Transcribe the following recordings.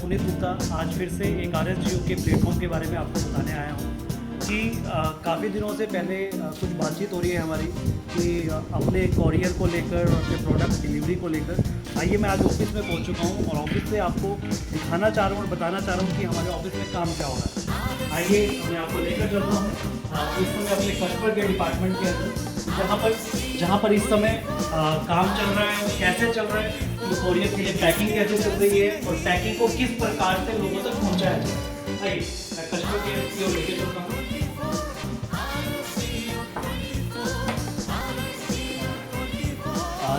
पुनीत गुप्ता आज फिर से एक RSGO के प्लेटफॉर्म के बारे में आपको बताने आया हूँ कि काफ़ी दिनों से पहले कुछ बातचीत हो रही है हमारी कि अपने कॉरियर को लेकर और अपने प्रोडक्ट डिलीवरी को लेकर। आइए मैं आज ऑफिस में पहुँच चुका हूँ और ऑफिस से आपको दिखाना चाह रहा हूँ और बताना चाह रहा हूँ कि हमारे ऑफिस में काम क्या हो रहा है। आइए मैं आपको लेकर चलता हूँ इस समय अपने कस्टमर के डिपार्टमेंट के अंदर, जहाँ पर इस समय काम चल रहा है, कैसे चल रहा है, तो कॉरियर के लिए पैकिंग कैसे चल रही है और पैकिंग को किस प्रकार से लोगों तक पहुँचाया जाए। आइए मैं कस्टमर केयर की ओर लेके चलता हूँ।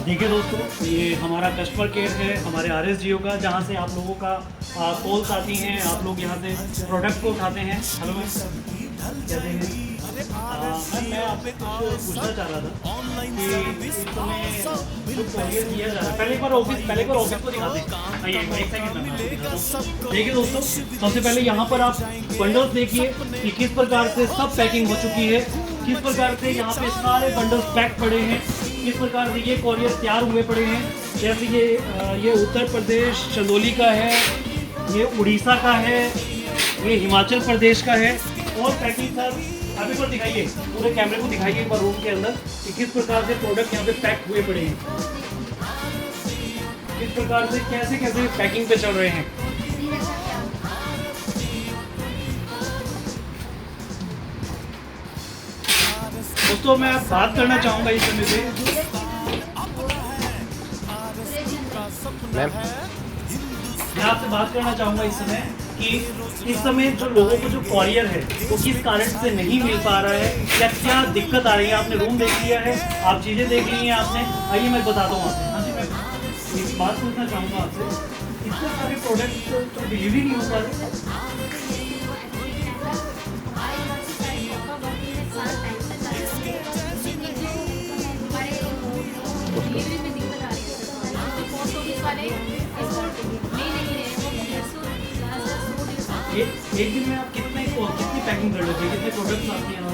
देखिए दोस्तों, ये हमारा कस्टमर केयर है हमारे RSGO का, जहाँ से आप लोगों का कॉल्स आती हैं, आप लोग यहाँ से प्रोडक्ट को उठाते हैं। हेलो मैम, कहते हैं मैम, मैं आपसे कुछ पूछना चाह रहा था कि इस समय जो कॉरियर किया जा रहा है, पहले एक बार ऑफिस को दिखाते हैं। आइए एक सेकंड में देखिए दोस्तों, सबसे पहले यहाँ पर आप बंडल्स देखिए कि किस प्रकार से सब पैकिंग हो चुकी है, किस प्रकार से यहाँ पे सारे बंडल्स पैक पड़े हैं, किस प्रकार से ये कॉरियर तैयार हुए पड़े हैं। जैसे ये उत्तर प्रदेश चंदौली का है, ये उड़ीसा का है, ये हिमाचल प्रदेश का है। और पैकिंग सर आप एक बार दिखाइए, पूरे कैमरे को दिखाइए एक बार रूम के अंदर कि किस प्रकार से प्रोडक्ट यहाँ पे पैक हुए पड़े हैं, किस प्रकार से कैसे कैसे पैकिंग पे चल रहे हैं। दोस्तों मैं बात करना चाहूँगा इस समय पे मैं आपसे बात करना चाहूँगा इस समय कि इस समय जो लोगों को जो कॉरियर है वो किस कारण से नहीं मिल पा रहा है या क्या दिक्कत आ रही है। आपने रूम देख लिया है, आप चीज़ें देख ली हैं आपने। आइए मैं बताता हूँ आपसे। हाँ जी, मैं एक बात पूछना चाहूँगा आपसे, इतने सारे प्रोडक्ट तो डिलीवरी नहीं हो पा रहे। एक दिन में आप कितनी पैकिंग कर लेते हैं, कितने प्रोडक्ट्स आपके यहाँ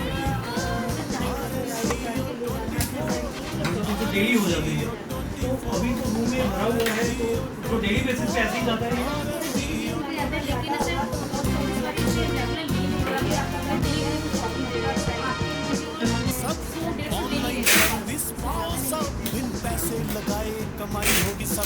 तो डेली हो जाती है। तो अभी तो रूम में भरा हुआ है, तो डेली बेसिस पे ऐसे ही जाता है।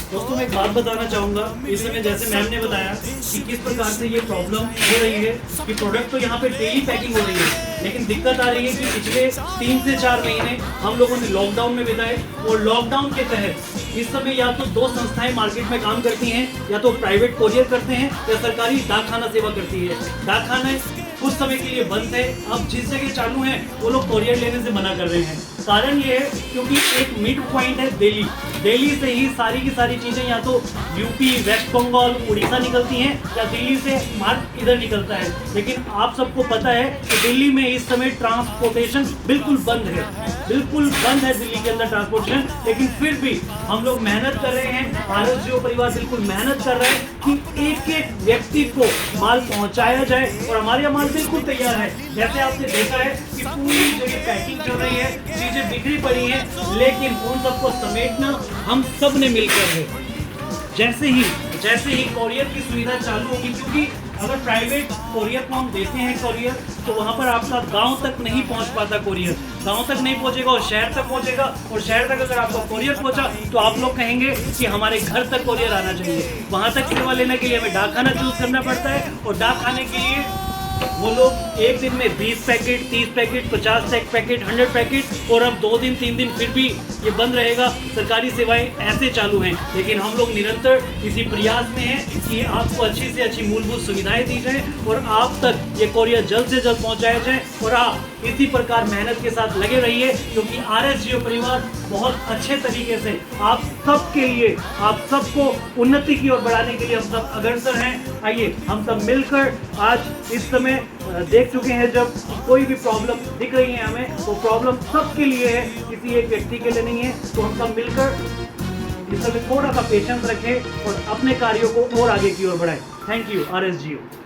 दोस्तों मैं एक बात बताना चाहूँगा, इस समय जैसे मैम ने बताया कि किस प्रकार से ये प्रॉब्लम हो रही है कि प्रोडक्ट तो यहाँ पे डेली पैकिंग हो रही है, लेकिन दिक्कत आ रही है कि पिछले 3 से 4 महीने हम लोगों ने लॉकडाउन में बिताए और लॉकडाउन के तहत इस समय या तो 2 संस्थाएं मार्केट में काम करती हैं, या तो प्राइवेट कोरियर करते हैं या सरकारी डाकखाना सेवा करती है। डाकखाने कुछ समय के लिए बंद है, अब जिस जगह चालू हैं वो लोग कोरियर लेने से मना कर रहे हैं। कारण ये है क्योंकि एक मिड पॉइंट है दिल्ली से ही सारी की सारी चीज़ें या तो यूपी, वेस्ट बंगाल, उड़ीसा निकलती हैं या दिल्ली से माल इधर निकलता है। लेकिन आप सबको पता है कि दिल्ली में इस समय ट्रांसपोर्टेशन बिल्कुल बंद है दिल्ली के अंदर ट्रांसपोर्टेशन। लेकिन फिर भी हम लोग मेहनत कर रहे हैं, RSGO परिवार बिल्कुल मेहनत कर रहे हैं कि एक एक व्यक्ति को माल पहुंचाया जाए और हमारे यहाँ माल बिल्कुल तैयार है। जैसे आपने देखा है कि पूरी जगह पैकिंग चल रही है, चीजें बिखरी पड़ी हैं, लेकिन उन सबको समेटना हम सब ने मिलकर है। जैसे ही कोरियर की सुविधा चालू होगी, क्योंकि अगर प्राइवेट कोरियर को हम देते हैं कोरियर, तो वहाँ पर आपका गांव तक नहीं पहुँच पाता कोरियर, गांव तक नहीं पहुँचेगा और शहर तक पहुँचेगा। और शहर तक अगर आपका कोरियर पहुँचा तो आप लोग कहेंगे कि हमारे घर तक कोरियर आना चाहिए। वहाँ तक सेवा लेने के लिए हमें डाकखाना चूज करना पड़ता है और डाकखाने के लिए वो लोग एक दिन में 20 पैकेट, 30 पैकेट, 50 पैकेट, 100 पैकेट, और अब 2 दिन 3 दिन फिर भी ये बंद रहेगा। सरकारी सेवाएं ऐसे चालू हैं, लेकिन हम लोग निरंतर इसी प्रयास में हैं कि आपको अच्छी से अच्छी मूलभूत सुविधाएं दी जाएं और आप तक ये कोरियर जल्द से जल्द पहुंचाया जाए। और आप इसी प्रकार मेहनत के साथ लगे रहिए, क्योंकि RSGO परिवार बहुत अच्छे तरीके से आप सबके लिए, आप सबको उन्नति की ओर बढ़ाने के लिए हम सब अग्रसर हैं। आइए हम सब मिलकर आज इस समय देख चुके हैं, जब कोई भी प्रॉब्लम दिख रही है हमें, वो प्रॉब्लम सबके लिए है, किसी एक व्यक्ति के लिए नहीं है। तो हम सब मिलकर इस समय थोड़ा सा पेशेंस रखें और अपने कार्यों को और आगे की ओर बढ़ाएं। Thank you RSGO।